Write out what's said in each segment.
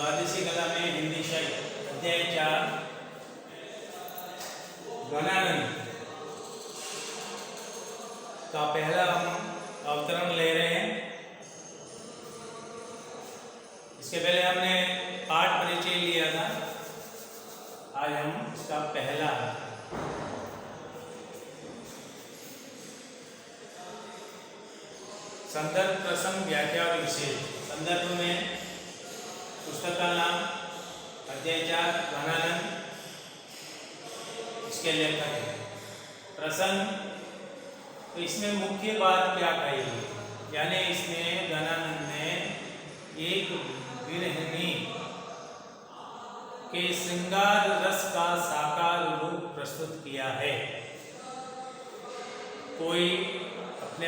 द्वादशी कला में हिंदी साहित्य अध्याय 4 घनानंद का पहला हम अवतरण ले रहे हैं। इसके पहले हमने पाठ परिचय लिया था, आज हम इसका पहला संदर्भ, प्रसंग, व्याख्या और विशेष। संदर्भ में पुस्तक का नाम अध्याय 4 घनानंद, इसके लेखक है। प्रसंग, तो इसमें मुख्य बात क्या कही, यानी इसमें घनानंद ने एक विरहिणी के श्रृंगार रस का साकार रूप प्रस्तुत किया है। कोई अपने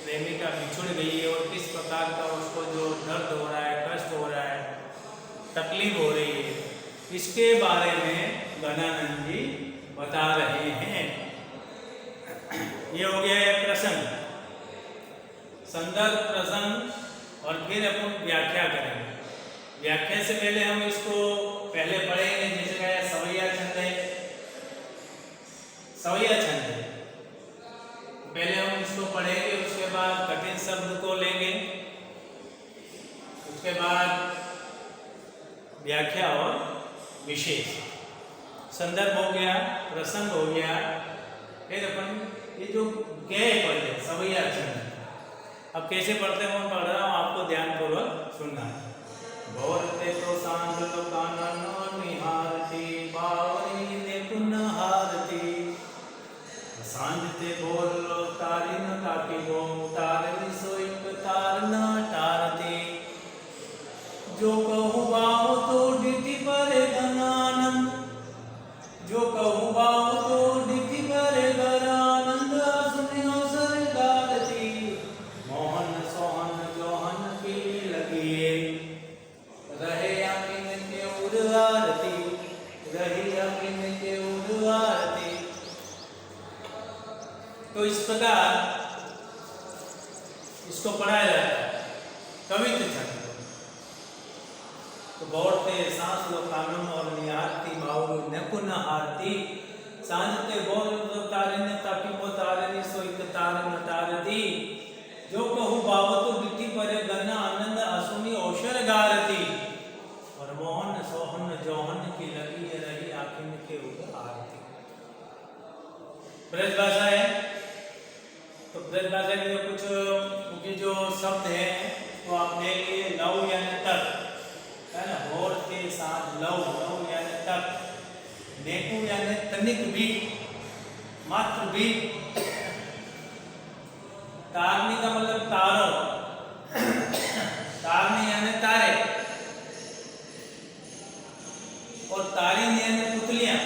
प्रेमिका बिछुड़ गई है और किस प्रकार का उसको जो दर्द हो रहा है, कष्ट हो रहा है, तकलीफ हो रही है, इसके बारे में घनानंद जी बता रहे हैं। ये हो गया है प्रसंग, संदर्भ, प्रसंग, और फिर अपन व्याख्या करेंगे। व्याख्या से पहले हम इसको पहले पढ़ेंगे, जैसे कहा सवैया छंद है, सवैया छंद है, पहले हम इसको पढ़ेंगे, उसके बाद कठिन शब्द को लेंगे, उसके बाद व्याख्या और विशेष। संदर्भ हो गया, प्रसंग हो गया, फिर अपन ये जो गए पढ़े सवैया छंद। अब कैसे पढ़ते हैं मैं पढ़ रहा हूँ, आपको ध्यानपूर्वक सुनना है। भोरते तो सांझ लो कानन निहारती, बावरी ने पुनः हारती, सांझते बोल लो तारी न काकी गो, तारनी सोइक तार न तारती, जो कहूँ बाहो तो डिटी परे घनानंद, जो कहूँ बाहो तो डिटी परे घनानंद, सुनियो सर गारती, मोहन सोहन जोहन की लगी, रहे अकिन के उड़ आरती, रही अकिन के उड़ आरती। तो इस प्रकार इसको पढ़ाया जाता है कवित्व छंद। तो बोलते सांस लो कानून और निहारती, बावू न पुनः हारती, सांझते बोल लो तारे ने ताकि वो तारे ने सोई तार न तारती, जो कहूँ बाबू तो बिट्टी परे गन्ना आनंद असुनी औशर गारती, और मोहन सोहन जोहन की लगी रही आखिन के ऊपर आरती। ब्रज भाषा है, तो ब्रज भाषा के कुछ उनके जो शब्द हैं वो आप देखेंगे। लव यानी तक है ना, भोर के साथ लव, लव यानी तक, नेकु यानी तनिक भी, मात्र भी, तारनी का मतलब तारो, तारनी यानी तारे, और तारिन यानी पुतलियां,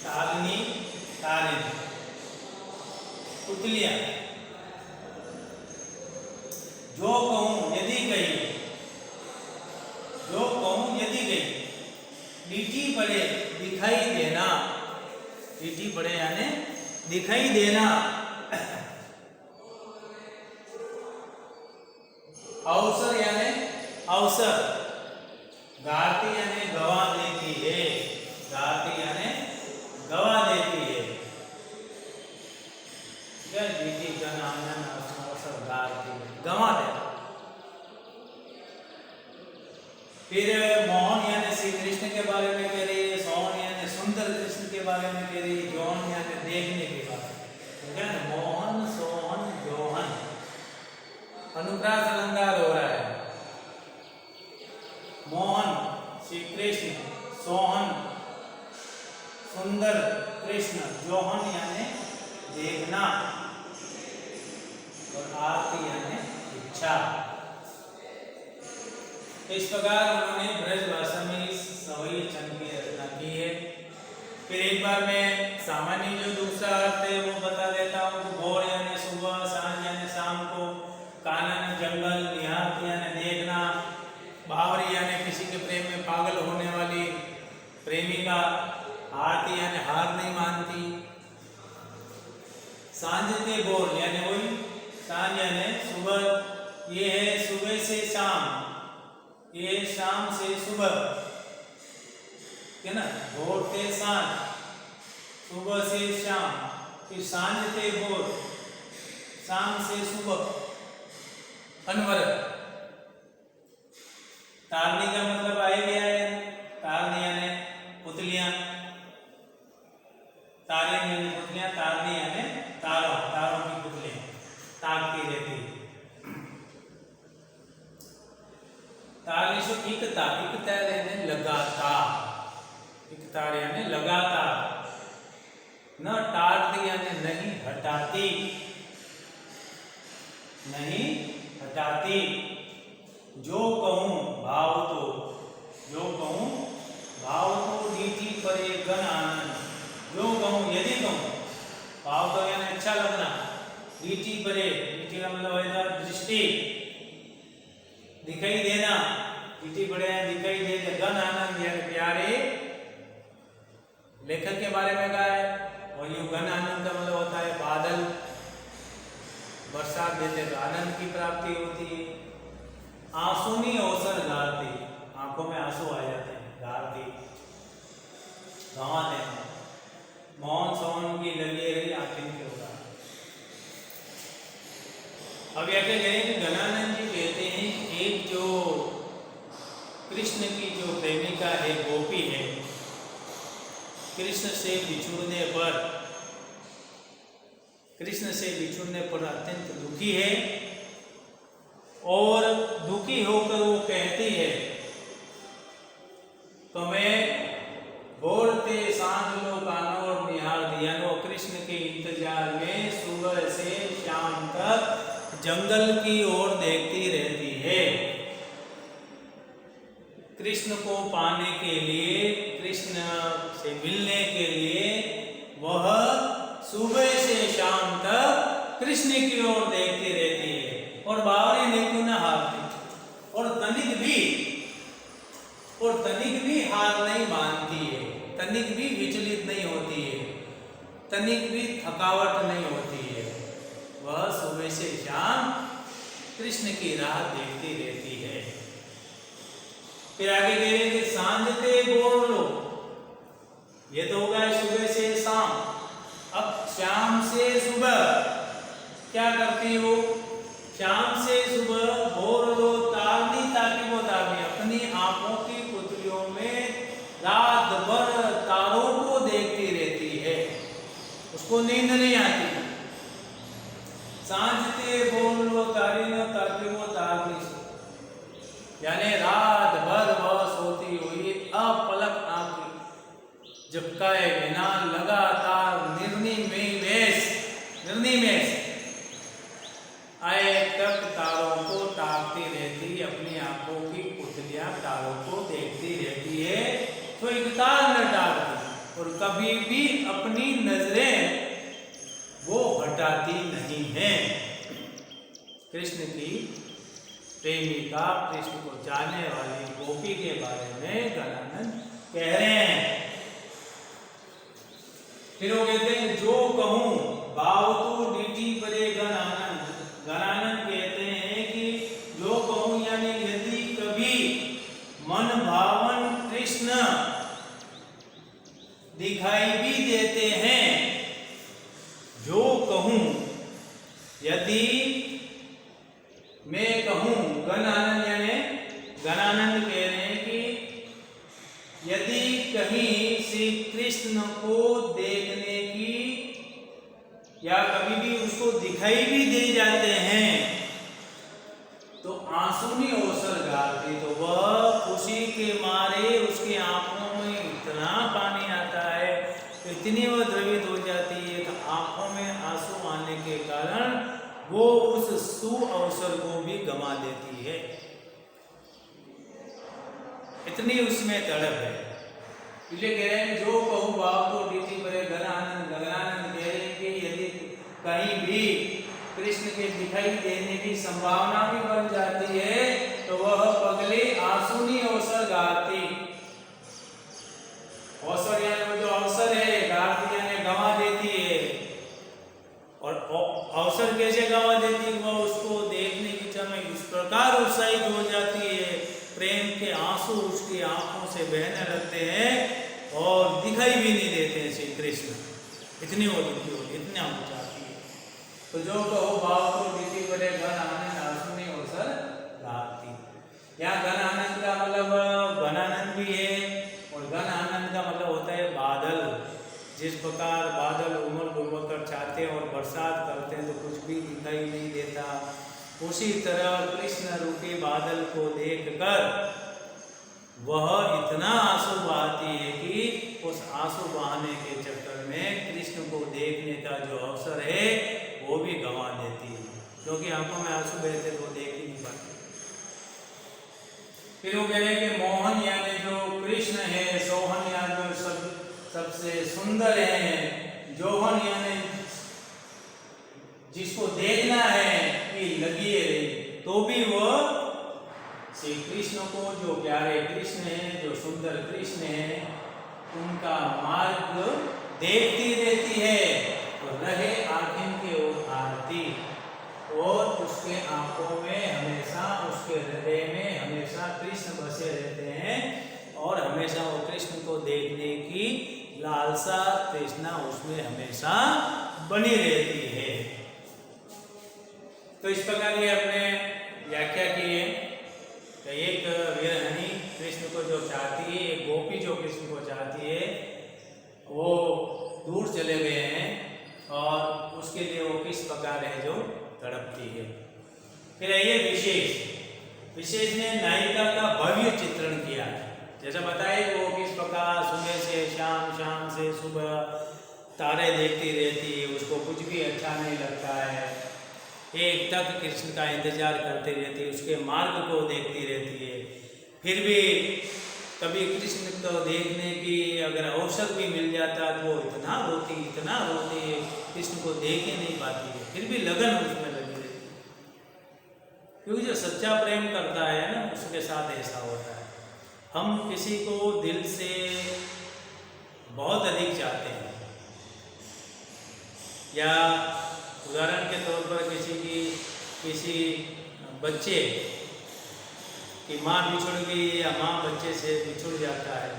तारनी तारिन पुतलियां। जो कहूं यदि गई, जो कहूं यदि गई, लीटी पड़े दिखाई देना, लीटी पड़े यानी दिखाई देना, अवसर यानी अवसर, गाती यानी गवा देती है, गाती यानी गवा देती है, लीटी का नाम अवसर गाती है, गवा देता। फिर मोहन यानी श्री कृष्ण के बारे में कह रही है, सोहन यानी सुंदर कृष्ण के बारे में कह रही है, जोहन यानी देखने के बारे में, ठीक है ना। मोहन सोहन जोहन, अनुप्रास अलंकार हो रहा है। मोहन श्री कृष्ण, सोहन सुंदर कृष्ण, जोहन यानी देखना, और आरती यानी इच्छा। तो इस प्रकार उन्होंने ब्रज भाषा में इस सवैया छंद की रचना की है। फिर एक बार मैं सामान्य जो दूसरा अर्थ है वो बता देता हूँ। भोर यानी सुबह, सांझ यानी शाम को, कानन जंगल, निहारती यानी देखना, बावरी यानी किसी के प्रेम में पागल होने वाली प्रेमिका, आरती यानी हार नहीं मानती, सांझते बोल यानी वही सांझ यानी सुबह, ये है सुबह से शाम, ये शाम से सुबह, है ना, भोर से सांझ, सुबह से शाम, फिर सांझ से भोर, शाम से सुबह, अनवरत। तारनी का मतलब आए गया है, तारनी यानी पुतलियां, तारे यानी पुतलियां, तारनी यानी तारों, तारों की पुतलियां ताकती रहती है। तारनी से इकता, इकता यानी लगातार, इकतार यानी लगातार, न टारती यानी नहीं हटाती, नहीं हटाती। जो कहूं भाव तो, जो कहूं भाव तो नीति परे गण आनंद, जो कहूं यदि कहूं, भाव तो यानी अच्छा लगना, नीति परे, नीति का मतलब है दृष्टि, दिखाई देना, नीति परे दिखाई दे, गण आनंद यानी प्यारे। लेखक के बारे में कहा है, और ये गण आनंद का मतलब होता है बादल, बरसात देते तो आनंद की प्राप्ति होती है। आंसुनी अवसर गारती, आंखों में आंसू आ जाते हैं, गारती गवा देना, मौन सौन की लगी रही आखिर के होगा। अब यह कह गए कि गणानंद जी कहते हैं एक जो कृष्ण की जो प्रेमिका है, गोपी है, कृष्ण से बिछुड़ने पर, कृष्ण से बिछुड़ने पर अत्यंत दुखी है, और दुखी होकर वो कहती है तो मैं बोलते सांझ लो कानोर निहार दिया, वो कृष्ण के इंतजार में सुबह से शाम तक जंगल की ओर देखती रहती है। कृष्ण को पाने के लिए, कृष्ण से मिलने के लिए वह सुबह से शाम तक कृष्ण की ओर देखती रहती है, और बावरी नेकु न हारती, और तनिक भी हार नहीं मानती है, तनिक भी विचलित नहीं होती है, तनिक भी थकावट नहीं होती है। वह सुबह से शाम कृष्ण की राह देखती रहती है। फिर आगे कह रहे कि सांझ ते बोल लो, ये तो होगा सुबह से शाम, अब शाम से सुबह क्या करती हो, शाम से सुबह भोर लो तारनी, ताकि वो तारनी अपनी आंखों की पुतलियों में रात भर तारों को देखती रहती है, उसको नींद नहीं आती। सांझ ते बोल लो तारी न, ताकि वो तारनी, यानी रात भर वह सोती हुई अपलक आंख झपकाए बिना लगातार निर्निमेष आए तक तारों को ताकती रहती, अपनी आंखों की पुतलियां तारों को देखती रहती है, तो एक तार न टालती, और कभी भी अपनी नजरें वो हटाती नहीं है। कृष्ण की प्रेमिका, कृष्ण को जानने वाली गोपी के बारे में गणानंद कह रहे हैं। फिर वो कहते हैं जो कहूं भाव तो नीति परे गण आनंद, गणानंद कहते हैं कि जो कहूं यानी यदि कभी मन भावन कृष्ण दिखाई भी देते हैं, जो कहूं यदि मैं कहूं, गणानंद यानी गणानंद कह रहे हैं कि यदि कहीं श्री कृष्ण को देखने की या कभी भी उसको दिखाई भी दे जाते हैं तो आंसुनी अवसर गारती, तो वह खुशी के मारे उसकी आंखों में इतना पानी आता है, इतनी वह द्रवित हो जाती है कि आंखों में आंसू आने के कारण वो उस सु अवसर को भी गंवा देती है, इतनी उसमें तड़प है। इसलिए कह रहे हैं जो कहूँ भाव को रीति परे गणानंद, गणानंद कह रहे हैं कि यदि कहीं भी कृष्ण के दिखाई देने की संभावना भी बन जाती है तो वह पगली आंसुनी अवसर गाती, अवसर यानी वो जो अवसर है गाती यानी गंवा देती है। और अवसर कैसे गंवा देती है, वह उसको देखने की समय इस प्रकार उत्साहित हो जाती है, प्रेम उसकी आंखों से बहने लगते हैं और दिखाई भी नहीं देते हैं श्री कृष्ण। इतनी वो दुखी होती, इतना वो चाहती है। तो जो कहो भाव तो रीति बड़े घन आनंद आंसू नहीं अवसर लाती। यहाँ घन आनंद का मतलब घन आनंद भी है और घन आनंद का मतलब होता है बादल। जिस प्रकार बादल उमड़ घुमड़ कर छाते हैं और बरसात करते हैं तो कुछ भी दिखाई नहीं देता, उसी तरह कृष्ण रूपी बादल को देखकर वह इतना आंसू बहाती है कि उस आंसू बहाने के चक्कर में कृष्ण को देखने का जो अवसर है वो भी गंवा देती है, क्योंकि आंखों में आंसू बहते तो वो देख ही नहीं पाती। फिर वो कह रहे कि मोहन यानी जो कृष्ण है, सोहन यानी जो सबसे सुंदर है, जोहन यानी जिसको देखना है कि लगी रही, तो भी वो श्री कृष्ण को, जो प्यारे कृष्ण है, जो सुंदर कृष्ण है, उनका मार्ग देखती रहती है और रहे आँखें की ओर आरती, और उसके आंखों में हमेशा, उसके हृदय में हमेशा कृष्ण बसे रहते हैं और हमेशा वो कृष्ण को देखने की लालसा, तृष्णा उसमें हमेशा बनी रहती है। तो इस प्रकार ये अपने व्याख्या की है कि एक वीरहनी कृष्ण को जो चाहती है, एक गोपी जो कृष्ण को चाहती है, वो दूर चले गए हैं और उसके लिए वो किस प्रकार है जो तड़पती है। फिर ये विशेष ने नायिका का भव्य चित्रण किया। जैसा बताया वो किस प्रकार सुबह से शाम, शाम से सुबह तारे देखती रहती है, उसको कुछ भी अच्छा नहीं लगता है, एक तक कृष्ण का इंतजार करती रहती है, उसके मार्ग को देखती रहती है। फिर भी कभी कृष्ण को देखने की अगर अवसर भी मिल जाता तो वो इतना रोती है, कृष्ण को देख ही नहीं पाती है, फिर भी लगन उसमें लगी रहती है। क्योंकि जो सच्चा प्रेम करता है ना, उसके साथ ऐसा होता है। हम किसी को दिल से बहुत अधिक चाहते हैं, या उदाहरण के तौर पर किसी बच्चे की माँ बिछुड़ गई या माँ बच्चे से बिछुड़ जाता है,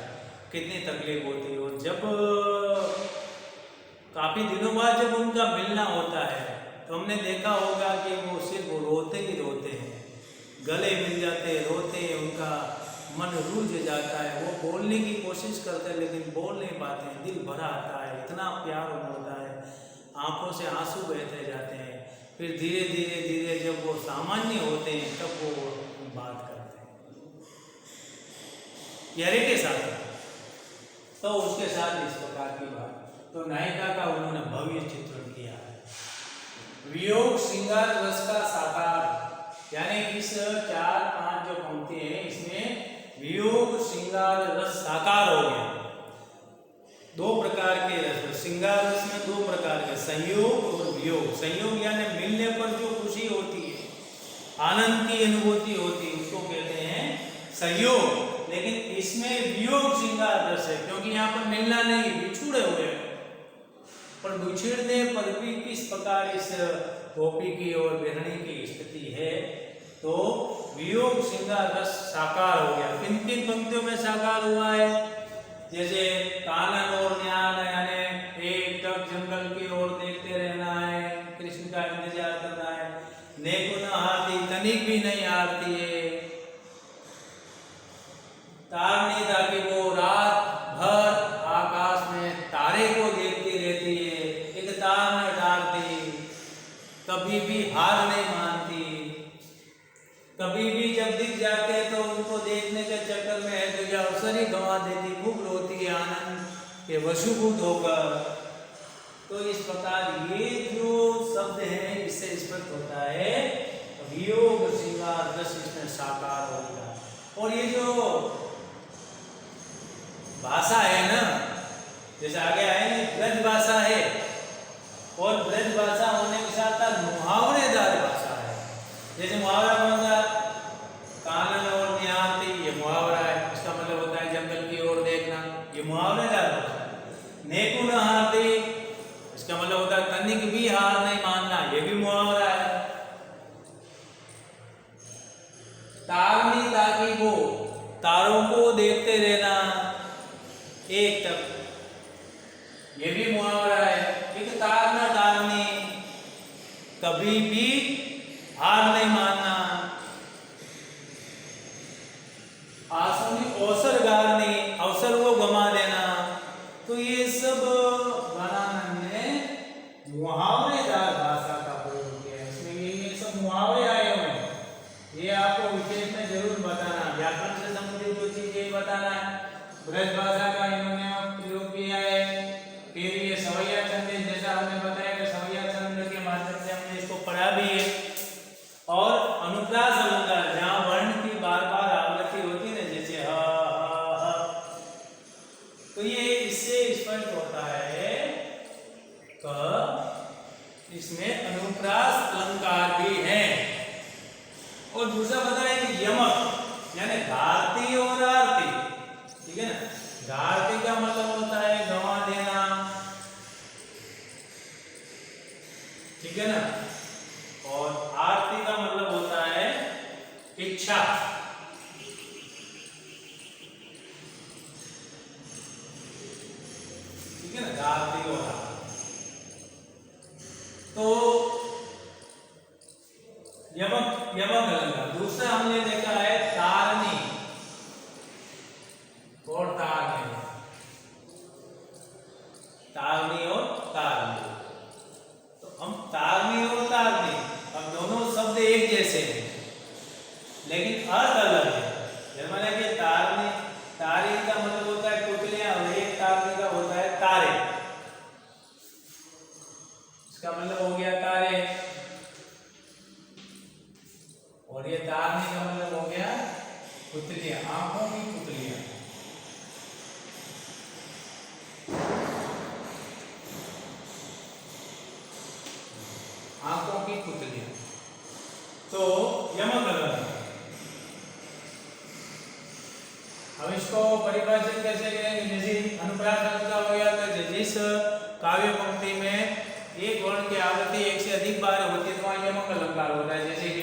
कितनी तकलीफ होती है। और जब काफ़ी दिनों बाद जब उनका मिलना होता है तो हमने देखा होगा कि वो सिर्फ रोते ही रोते हैं, गले मिल जाते हैं, रोते हैं, उनका मन रूझ जाता है, वो बोलने की कोशिश करते हैं लेकिन बोल नहीं पाते हैं, दिल भरा आता है, इतना प्यार होता है, आंखों से आंसू बहते जाते हैं। फिर धीरे धीरे जब वो सामान्य होते हैं तब वो बात करते हैं यारे के साथ, तो उसके साथ इस प्रकार की बात। तो नायिका का उन्होंने भव्य चित्रण किया है। वियोग श्रृंगार रस का साकार, यानी इस 4-5 जो पंक्ति है इसमें वियोग श्रृंगार रस साकार हो गया। 2 प्रकार के रस, श्रृंगार रस में 2 प्रकार के, संयोग और वियोग। संयोग यानी मिलने पर जो खुशी होती है, आनंद की अनुभूति होती है, उसको कहते हैं संयोग। लेकिन इसमें वियोग श्रृंगार रस है, क्योंकि यहाँ पर मिलना नहीं, बिछुड़े हुए हैं, पर बिछड़ने पर भी किस प्रकार इस गोपी की और बिरहणी की स्थिति है, तो वियोग श्रृंगार रस साकार हो गया। किन किन पंक्तियों में साकार हुआ है? जैसे कानन और न्यान, यानी एक टक जंगल की ओर देखते रहना है, कृष्ण का इंतजार करना है, नेको न हारती, तनिक भी नहीं हारती है, तारनी ताकि वो रात भर आकाश में तारे को देखती रहती है, एक तार न डालती, कभी भी हार नहीं मानती, कभी भी जब दिख जाते तो उनको देखने के चक्कर में है तो या अवसर ही गंवा देती, खूब रोती है आनंद के वशुभूत होकर। तो इस प्रकार ये जो शब्द है इससे स्पष्ट होता है वियोग श्रृंगार रस इसमें साकार होगा। और ये जो भाषा है ना, जैसे आगे आएंगे ब्रज भाषा है, और ब्रज भाषा होने के साथ साथ मुहावरेदार भाषा है। जैसे मुहावरा कौन सा, कानन और न्याती, ये मुहावरा है, इसका मतलब होता है जंगल की ओर देखना, ये मुहावरेदार भाषा है। नेकु न हारती, इसका मतलब होता है तनिक भी हार नहीं मानना, ये भी मुहावरा है। तारनी ताकि वो तारों को ये भी मुहावरा है। एक तार न टारनी, कभी भी हार नहीं मानना, आसुनी अवसर गारनी, अवसर को गमा देना। तो ये सब बनाना ने मुहावरेदार भाषा का प्रयोग किया है। इसमें ये सब मुहावरे आए हुए हैं, ये आपको विशेष में जरूर बताना। व्याकरण से संबंधित जो चीज ये बताना है। ब्रज भाषा का इन्होंने प्रयोग किया है। फिर ये सवैया छंद, जैसा हमने बताया कि सवैया छंद के माध्यम से हमने इसको पढ़ा भी है। और अनुप्रास अलंकार, जहाँ वर्ण की बार बार आवृत्ति होती है ना, जैसे ह, तो ये इससे स्पष्ट होता है कि इसमें अनुप्रास अलंकार भी है। और दूसरा बताया कि यमक यानी धारती और आरती, ठीक है ना। धारती का मतलब होता है गंवा देना, ठीक है ना। और आरती का मतलब होता है इच्छा, ठीक है ना। धारती और आरती। तो यमक अलंकार। दूसरा हमने देखा है तारनी और तारनी, तारनी और तारनी। तो हम तारनी और तारनी, अब दोनों शब्द एक जैसे हैं लेकिन अर्थ अलग है। जैसे कि तारनी, तारी का मतलब होता है पुतलियां, और एक तारनी का होता है तारे। इसका मतलब हो गया तारे, और ये तारनी का मतलब हो गया पुतलियां, आंखों की पुतलियां। आंखों की पुतलियां। तो यमक अलंकार। अब इसको परिभाषित कैसे करेंगे? जैसे अनुप्रास अलंकार हो गया तो जिस काव्य पंक्ति में एक वर्ण की आवृत्ति एक से अधिक बार होती है तो वहां यमक अलंकार होता है। जैसे कि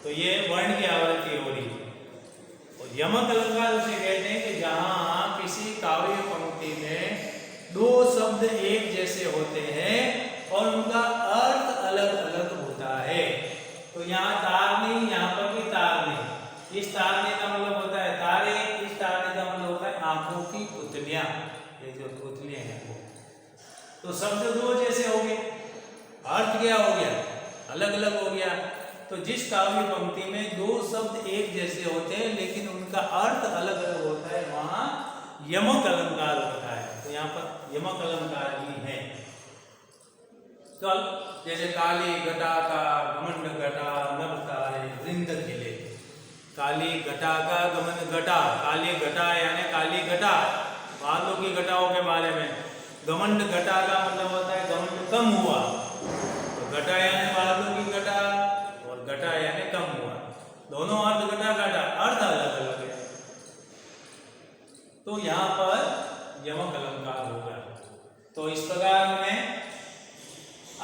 तो ये वर्ण की आवृत्ति हो रही है। और यमक अलंकार उसे कहते हैं कि जहां किसी काव्य पंक्ति में दो शब्द एक जैसे होते हैं और उनका अर्थ अलग अलग होता है। तो यहाँ तारनी, यहाँ पर भी तारनी। इस तारनी का मतलब होता है तारे, इस तारनी का मतलब होता है आंखों की पुतलियां। ये जो पुतलियां हैं वो, तो शब्द दो जैसे हो गए, अर्थ क्या हो गया? अलग अलग हो गया। तो जिस काव्य पंक्ति में दो शब्द एक जैसे होते हैं लेकिन उनका अर्थ अलग अलग होता है, वहां यमक अलंकार होता है। तो यहाँ पर यमक अलंकार भी है। तो जैसे काली घटा का घमंड घटा, नभ तारे वृंद खिले। काली घटा का घमंड घटा, काली घटा यानी काली घटा, बादलों की घटाओं के बारे में। घमंड घटा का मतलब होता है घमंड कम हुआ। तो घटा यानी बादलों की घटा और घटा यानी कम हुआ, दोनों अर्थ घटा घटा, अर्थ अलग अलग है। तो यहाँ पर यमक अलंकार होगा। तो इस प्रकार में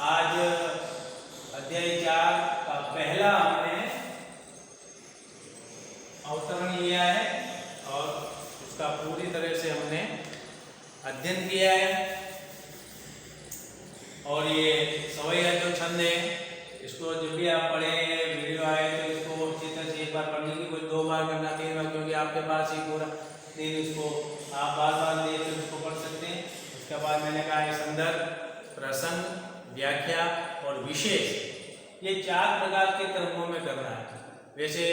आज अध्याय 4 का पहला हमने अवतरण लिया है और उसका पूरी तरह से हमने अध्ययन किया है। और ये सवैया जो छंद है, इसको जब भी आप पढ़े, वीडियो आए तो इसको अच्छी तरह से एक बार पढ़ने की, कुछ 2 बार करना, 3 बार, क्योंकि आपके पास ही पूरा दिन इसको आप बार बार देख कर इसको पढ़ सकते हैं। उसके बाद मैंने कहा है संदर्भ, प्रसंग, व्याख्या और विशेष, ये 4 प्रकार के क्रमों में करना है। वैसे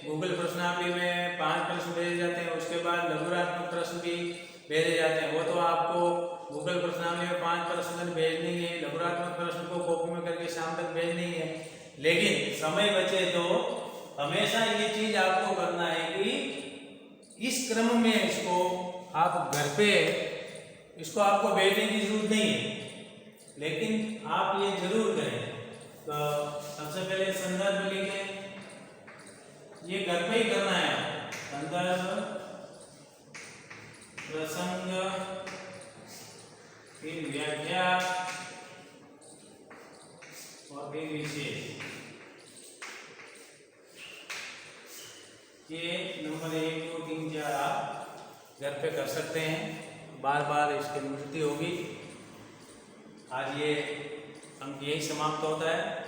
गूगल प्रश्नावली में 5 प्रश्न भेजे जाते हैं, उसके बाद लघुरात्मक प्रश्न भी भेजे जाते हैं। वो तो आपको गूगल प्रश्नावली में 5 प्रश्न भेजनी है, लघुरात्मक प्रश्न को कॉपी में करके शाम तक भेजनी है। लेकिन समय बचे तो हमेशा ये चीज आपको करना है कि इस क्रम में इसको आप घर पे, इसको आपको भेजने की जरूरत नहीं है, लेकिन आप ये जरूर करें। तो सबसे पहले संदर्भ लिखें, ये घर पे ही करना है। संदर्भ, प्रसंग, फिर व्याख्या और फिर विशेष। ये नंबर 1, 2, 3, 4 आप घर पे कर सकते हैं। बार बार इसकी मृत्यु होगी। आज ये अंक यही समाप्त होता है।